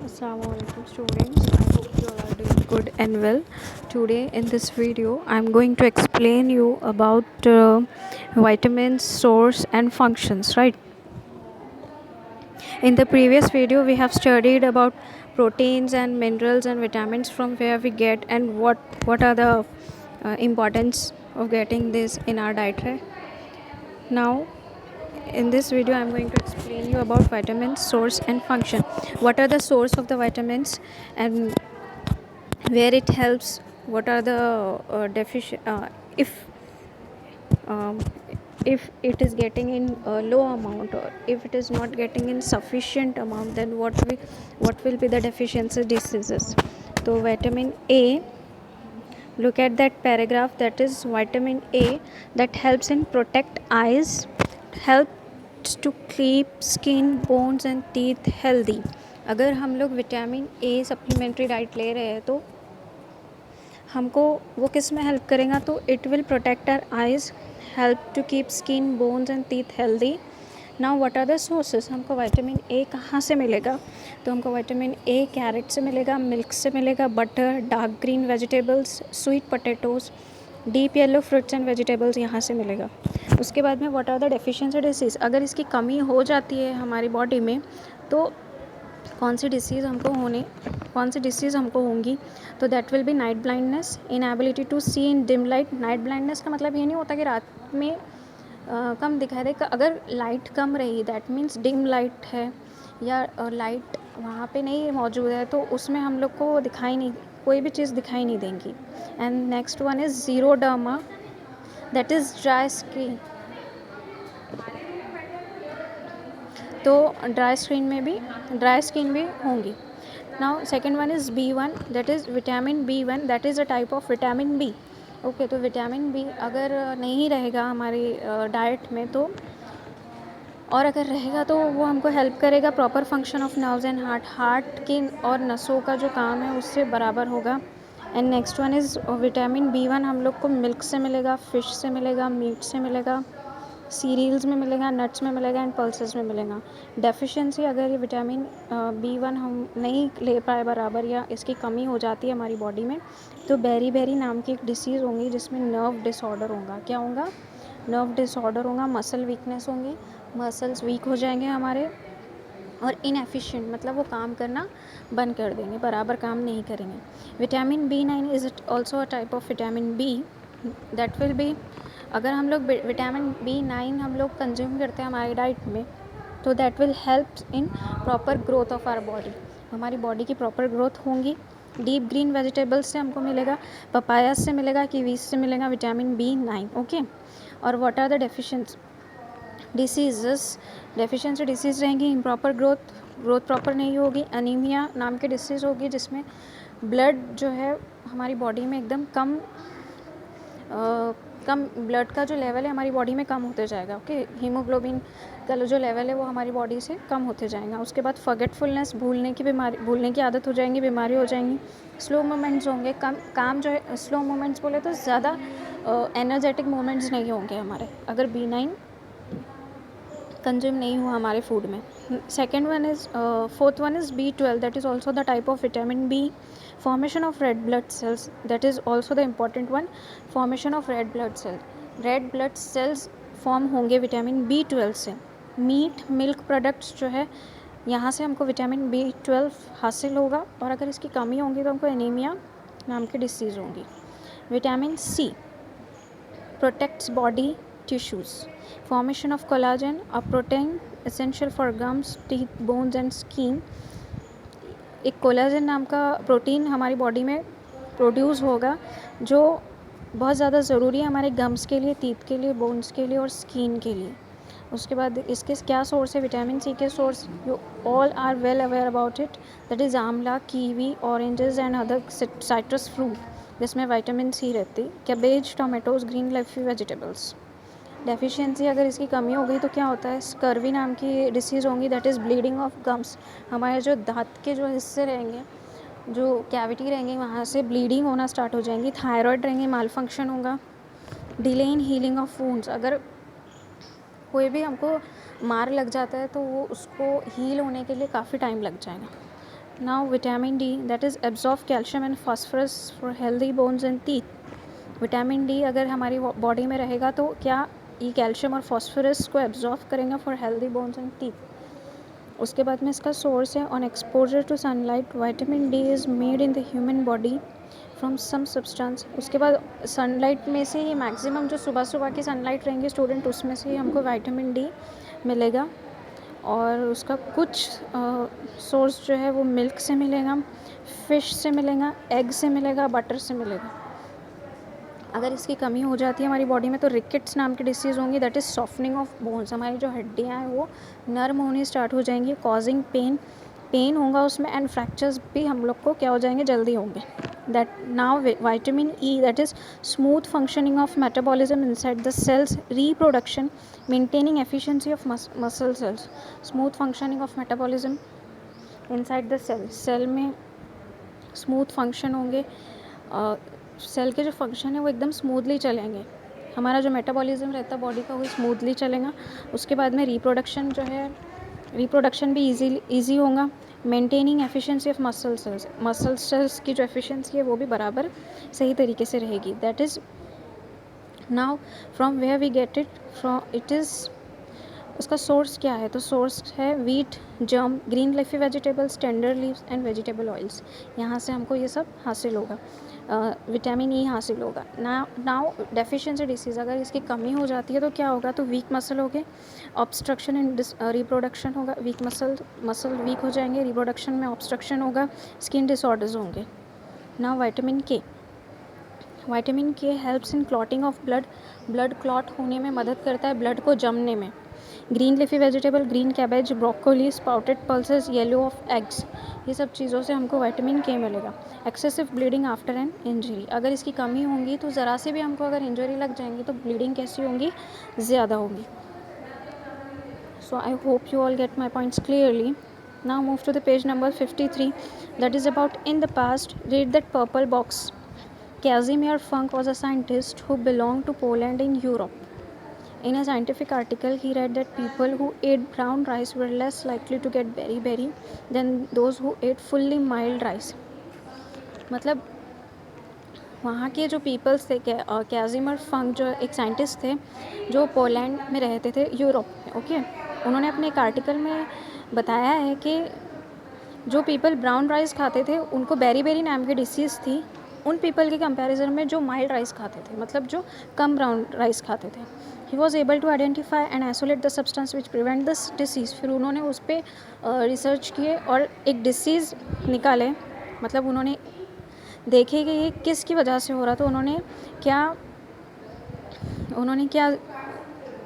Assalamualaikum students. I hope you all are doing good and well. Today in this video I am going to explain you about vitamins, source and functions, right? In the previous video we have studied about proteins and minerals and vitamins, from where we get and what are the importance of getting this in our diet, right? Now in this video I'm going to explain you about vitamins, source and function. What are the source of the vitamins and where it helps, what are the if um, if it is getting in a low amount, or if it is not getting in sufficient amount, then what will be the deficiency diseases. So vitamin A, look at that paragraph, that is vitamin A that helps in protect eyes, helps to keep skin, bones and teeth healthy. अगर हम लोग vitamin A supplementary diet ले रहे हैं तो हमको वो किस में हेल्प करेगा, तो it will protect our eyes, help to keep skin, bones and teeth healthy. Now what are the sources. हमको विटामिन ए कहाँ से मिलेगा, तो हमको विटामिन ए कैरेट से मिलेगा, मिल्क से मिलेगा, butter, dark green vegetables, sweet potatoes, deep yellow fruits and vegetables यहाँ से मिलेगा. उसके बाद में what are the deficiency disease. अगर इसकी कमी हो जाती है हमारी बॉडी में तो कौन सी डिसीज़ हमको होंगी, तो that will be night blindness, inability to see in dim light. Night blindness का मतलब ये नहीं होता कि रात में कम दिखाई दे. अगर लाइट कम रही दैट मीन्स डिम लाइट है या लाइट वहाँ पे नहीं मौजूद है, तो उसमें हम लोग को कोई भी चीज़ दिखाई नहीं देंगी. And next one is xeroderma, that is dry skin. तो ड्राई स्किन भी होंगी. Now second one is B1, that is vitamin B1, that is a type of vitamin B. Okay, तो विटामिन बी अगर नहीं रहेगा हमारी डाइट में तो, और अगर रहेगा तो वो हमको हेल्प करेगा proper function of nerves and heart की और नसों का जो काम है उससे बराबर होगा. And next one is vitamin B1 हम लोग को मिल्क से मिलेगा, फिश से मिलेगा, मीट से मिलेगा, सीरियल्स में मिलेगा, नट्स में मिलेगा एंड पल्सेस में मिलेगा. डेफिशिएंसी, अगर ये विटामिन B1 हम नहीं ले पाए बराबर या इसकी कमी हो जाती है हमारी बॉडी में, तो बेरी नाम की एक डिसीज़ होंगी जिसमें नर्व डिसऑर्डर होगा. क्या होगा? नर्व डिसऑर्डर होगा, मसल वीकनेस होंगी, मसल्स वीक हो जाएंगे हमारे, और इनएफिशिएंट मतलब वो काम करना बंद कर देंगे, बराबर काम नहीं करेंगे. Vitamin B9 is also a type of vitamin B, that will be, अगर हम लोग विटामिन B9 हम लोग कंज्यूम करते हैं हमारी डाइट में, तो that will help in proper growth of our body. हमारी बॉडी की प्रॉपर ग्रोथ होंगी. डीप ग्रीन वेजिटेबल्स से हमको मिलेगा, पपाया से मिलेगा, कीवीज से मिलेगा विटामिन B9. ओके, और what are the deficiency disease रहेंगी. इम्प्रॉपर ग्रोथ प्रॉपर नहीं होगी. अनीमिया नाम की डिसीज़ होगी जिसमें ब्लड जो है हमारी बॉडी में एकदम कम ब्लड का जो लेवल है हमारी बॉडी में कम होते जाएगा. ओके, हीमोग्लोबिन का जो लेवल है वो हमारी बॉडी से कम होते जाएगा. उसके बाद फॉरगेटफुलनेस, भूलने की आदत हो जाएंगी, बीमारी हो जाएंगी. स्लो मूवमेंट्स होंगे, काम जो है स्लो मूवमेंट्स बोले तो ज़्यादा एनर्जेटिक मूवमेंट्स नहीं होंगे हमारे, अगर B9 कंज्यूम नहीं हुआ हमारे फूड में. Fourth one is B12, that is also the type of vitamin B. Formation of red blood cells, that is also the important one. Formation of red blood cells form होंगे vitamin B12 से. Meet, milk products जो है यहाँ से हमको vitamin B12 हासिल होगा, और अगर इसकी कमी होगी तो हमको एनीमिया नाम की डिसीज़ होंगी. Vitamin C protects body tissues. Formation of collagen, a protein essential for gums, teeth, bones and skin. एक कोलाजन नाम का प्रोटीन हमारी बॉडी में प्रोड्यूस होगा जो बहुत ज़्यादा ज़रूरी है हमारे गम्स के लिए, टीथ के लिए, बोन्स के लिए और स्किन के लिए. उसके बाद इसके क्या सोर्स है? विटामिन C के source you all are well aware about it, that is amla, kiwi, oranges and other citrus fruit जिसमें विटामिन C रहती. Cabbage, tomatoes, green leafy vegetables. Deficiency, अगर इसकी कमी हो गई तो क्या होता है? स्कर्वी नाम की डिसीज़ होंगी, that is bleeding of gums. हमारे जो दांत के जो हिस्से रहेंगे, जो कैविटी रहेंगी, वहाँ से ब्लीडिंग होना स्टार्ट हो जाएंगी. थायराइड रहेंगे, माल फंक्शन होगा. Delay in healing of wounds, अगर कोई भी हमको मार लग जाता है तो वो उसको हील होने के लिए काफ़ी टाइम लग जाएगा. Now vitamin D, that is absorb calcium and phosphorus for healthy bones and teeth. Vitamin D अगर हमारी बॉडी में रहेगा तो क्या ये कैल्शियम और फॉस्फोरस को एब्जॉर्ब करेगा for healthy bones and teeth. उसके बाद में इसका सोर्स है on exposure to sunlight. Vitamin D is made in the human body from some substance. उसके बाद सनलाइट में से ही मैक्सिमम जो सुबह सुबह की सनलाइट रहेंगे स्टूडेंट, उसमें से ही हमको विटामिन डी मिलेगा. और उसका कुछ सोर्स जो है वो मिल्क से मिलेगा, फिश से मिलेगा, एग से मिलेगा, बटर से मिलेगा. अगर इसकी कमी हो जाती है हमारी बॉडी में तो रिकेट्स नाम की डिसीज़ होंगी, that is softening of bones. हमारी जो हड्डियाँ हैं वो नर्म होनी स्टार्ट हो जाएंगी, कॉजिंग पेन होगा उसमें, एंड फ्रैक्चर्स भी हम लोग को क्या हो जाएंगे, जल्दी होंगे. That now vitamin E, that is smooth functioning of metabolism inside the cells, reproduction, maintaining efficiency of muscle cells. Smooth functioning of metabolism inside the cell, cell में स्मूथ फंक्शन होंगे. सेल के जो फंक्शन है वो एकदम smoothly चलेंगे. हमारा जो मेटाबॉलिज्म रहता है बॉडी का वो स्मूथली चलेगा. उसके बाद में रिप्रोडक्शन जो है, रिप्रोडक्शन भी ईजी होगा. Maintaining efficiency of muscle sales की जो एफिशिएंसी है वो भी बराबर सही तरीके से रहेगी. That is now from where we get it from. It is उसका सोर्स क्या है, तो सोर्स है wheat, germ, green leafy vegetables, tender leaves and vegetable oils. यहाँ से हमको ये सब हासिल होगा, विटामिन ई हासिल होगा. नाउ डेफिशिएंसी डिसीज़, अगर इसकी कमी हो जाती है तो क्या होगा, तो वीक मसल हो गए, ऑब्स्ट्रक्शन इन रिप्रोडक्शन होगा. वीक मसल वीक हो जाएंगे, रिप्रोडक्शन में ऑब्स्ट्रक्शन होगा, स्किन डिसऑर्डर्स होंगे. Now vitamin K helps in clotting of blood clot होने में मदद करता है, ब्लड को जमने में. Green leafy vegetable, green cabbage, broccoli, sprouted pulses, yellow of eggs, ये सब चीज़ों से हमको विटामिन के मिलेगा. Excessive bleeding after an injury, अगर इसकी कमी होंगी तो ज़रा से भी हमको अगर इंजरी लग जाएंगी तो ब्लीडिंग कैसी होंगी, ज़्यादा होंगी. So I hope you all get my points clearly. Now move to the page number 53, that is about in the past. Read that purple box. Casimir Funk was a scientist who belonged to Poland in Europe. In a scientific article, he read that people who ate brown rice were less likely to get beriberi than those who ate fully mild rice. मतलब वहाँ के जो peoples थे, कैजिमर फंक जो एक scientist थे जो Poland में रहते थे, यूरोप में. ओके, उन्होंने अपने एक आर्टिकल में बताया है कि जो पीपल ब्राउन राइस खाते थे उनको बेरी नाम की डिसीज़ थी उन पीपल के कंपैरिजन में जो माइल्ड राइस खाते थे, मतलब जो कम ब्राउन राइस खाते थे. He was able to identify and isolate the substance which prevent this disease. फिर उन्होंने उस पर रिसर्च किए और एक डिसीज़ निकाले, मतलब उन्होंने देखे कि ये किस की वजह से हो रहा. तो उन्होंने क्या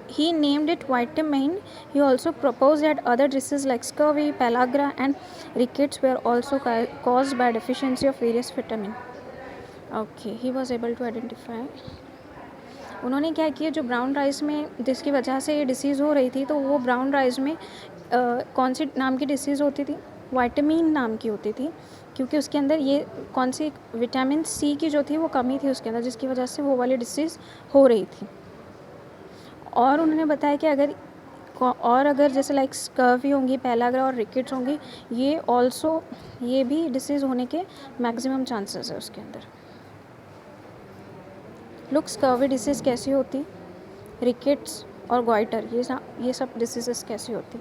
he named it vitamin. He also proposed that other diseases like scurvy, pellagra and rickets were also caused by deficiency of various vitamin. Okay, he was able to identify. उन्होंने क्या किया, जो ब्राउन राइस में जिसकी वजह से ये disease हो रही थी, तो वो ब्राउन राइस में कौन सी नाम की डिसीज़ होती थी, विटामिन नाम की होती थी, क्योंकि उसके अंदर ये कौन सी विटामिन सी की जो थी वो कमी थी उसके अंदर, जिसकी वजह से वो वाली डिसीज़ हो रही थी. और उन्होंने बताया कि अगर जैसे लाइक स्कर्वी होंगी, पेलाग्रा और रिकेट्स होंगी, ये भी डिसीज़ होने के मैक्सिमम चांसेस है उसके अंदर. लुक, स्कर्वी डिसीज़ कैसी होती, रिकेट्स और गॉइटर, ये सब डिसीज़ेस कैसी होती.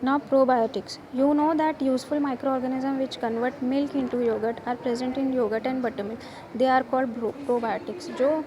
Now probiotics. You know that useful micro organism which convert milk into yogurt are present in yogurt and butter milk. They are called probiotics. जो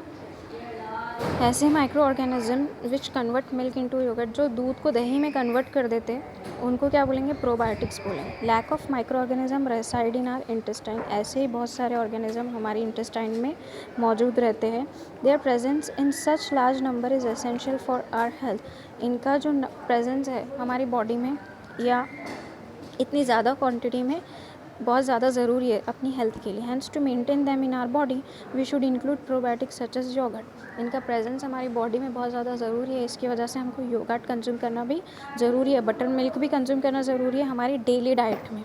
ऐसे micro organism which convert milk into yogurt, जो दूध को दही में convert कर देते हैं, उनको क्या बोलेंगे, प्रोबायोटिक्स बोलेंगे. Lack of microorganism reside in our intestine. ऐसे ही बहुत सारे ऑर्गेनिज्म हमारी इंटेस्टाइन में मौजूद रहते हैं. Their presence in such large number is essential for our health. इनका जो प्रेजेंस है हमारी बॉडी में या इतनी ज़्यादा क्वान्टिटी में बहुत ज़्यादा ज़रूरी है अपनी हेल्थ के लिए. Hence to maintain them in our body we should include probiotics such as yogurt. इनका प्रेजेंस हमारी बॉडी में बहुत ज़्यादा ज़रूरी है, इसकी वजह से हमको योगर्ट कंज्यूम करना भी ज़रूरी है, बटर मिल्क भी कंज्यूम करना ज़रूरी है हमारी डेली डाइट में.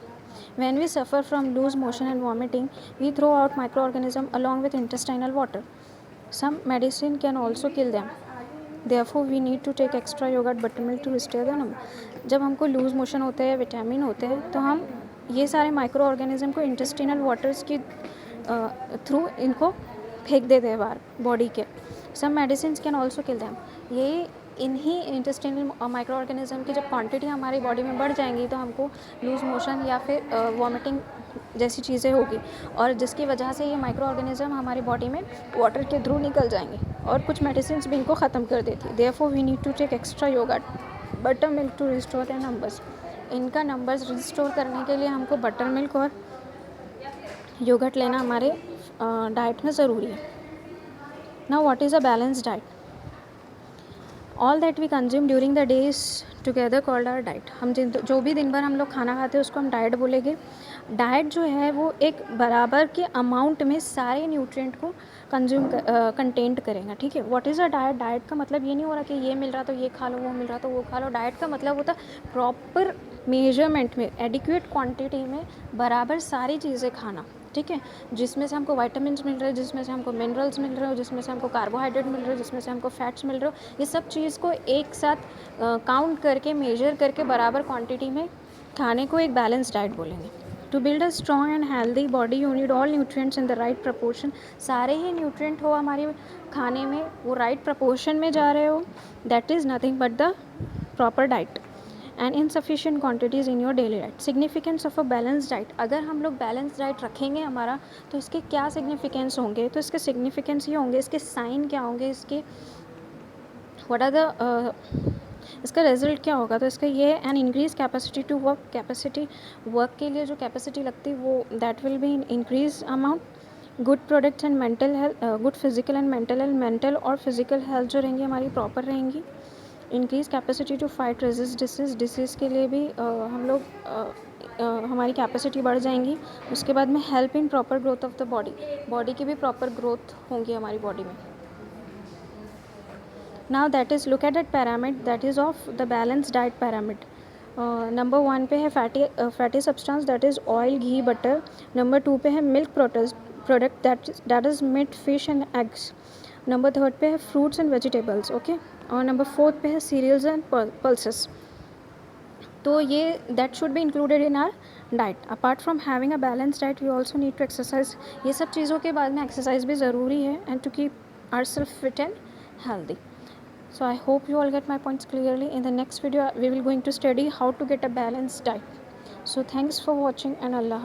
When we suffer from loose motion and vomiting, we throw out microorganisms along with intestinal water. Some medicine can also kill them. Therefore, we need to take extra yogurt, buttermilk to restore the number. जब हमको loose motion होते हैं, vitamin होते हैं, तो हम ये सारे माइक्रो ऑर्गेनिज्म को इंटेस्टिनल वाटर्स की थ्रू इनको फेंक देते हैं बाहर बॉडी के. Some medicine can also kill them. ये इन्हीं इंटेस्टिनल माइक्रो ऑर्गेनिज्म की जब क्वांटिटी हमारी बॉडी में बढ़ जाएंगी तो हमको लूज मोशन या फिर वॉमिटिंग जैसी चीज़ें होगी, और जिसकी वजह से ये माइक्रो ऑर्गेनिज्म हमारी बॉडी में वाटर के थ्रू निकल जाएंगे और कुछ मेडिसिन भी इनको ख़त्म कर देती है. Therefore we need to take extra yogurt, butter milk to restore their numbers. इनका नंबर्स रिस्टोर करने के लिए हमको बटर मिल्क और योगर्ट लेना हमारे डाइट में ज़रूरी है. Now what is a balance diet? All that we consume during the days together called our diet. हम जो भी दिन भर हम लोग खाना खाते हैं उसको हम डाइट बोलेंगे. डाइट जो है वो एक बराबर के अमाउंट में सारे न्यूट्रिएंट को कंटेंट करेगा. ठीक है. What is a diet? Diet का मतलब ये नहीं हो रहा कि ये मिल रहा तो ये खा लो, वो मिल रहा तो वो खा लो. डाइट का मतलब होता है प्रॉपर मेजरमेंट में, एडिक्वेट क्वांटिटी में बराबर सारी चीज़ें खाना. ठीक है. जिसमें से हमको वाइटामिन्स मिल रहे हैं, जिसमें से हमको मिनरल्स मिल रहे हो, जिसमें से हमको कार्बोहाइड्रेट मिल रहे हो, जिसमें से हमको फैट्स मिल रहे हो, ये सब चीज़ को एक साथ काउंट करके, मेजर करके बराबर क्वांटिटी में खाने को एक बैलेंस डाइट बोलेंगे. To build a strong and healthy body you need all nutrients in the right proportion. सारे ही न्यूट्रिएंट हो हमारे खाने में वो राइट प्रपोर्शन में जा रहे हो. That is nothing but the proper diet and insufficient quantities in your daily diet. Significance of a balanced diet. अगर हम लोग बैलेंस डाइट रखेंगे हमारा तो इसके क्या सिग्निफिकेंस होंगे? तो इसके सिग्निफिकेंस ये होंगे, इसके साइन क्या होंगे, इसके व्हाट आर द इसका रिजल्ट क्या होगा? तो इसका ये an increase capacity to work. Capacity work के लिए जो कैपेसिटी लगती है वो that will be increase amount. Good products and mental health, good physical and mental health. Mental और फिजिकल हेल्थ जो रहेंगी हमारी प्रॉपर रहेंगी. Increase capacity to fight resist disease. Disease के लिए भी हम लोग हमारी कैपेसिटी बढ़ जाएंगी. उसके बाद में help in proper growth of the body. Body की भी प्रॉपर ग्रोथ होंगी हमारी बॉडी में. Now that is look at that pyramid that is of the balance diet pyramid. Number 1 पे है fatty substance that is oil, ghee, butter. Number 2 पे है milk product that is meat, fish and eggs. Number 3 पे है fruits and vegetables. Okay. और number 4 पे है serials and pulses. तो ये that should be included in our diet. Apart from having a balance diet we also need to exercise. ये सब चीज़ों के बाद में एक्सरसाइज भी ज़रूरी है and to keep our self fit and healthy. So I hope you all get my points clearly. In the next video we will going to study how to get a balanced diet. So thanks for watching and Allah.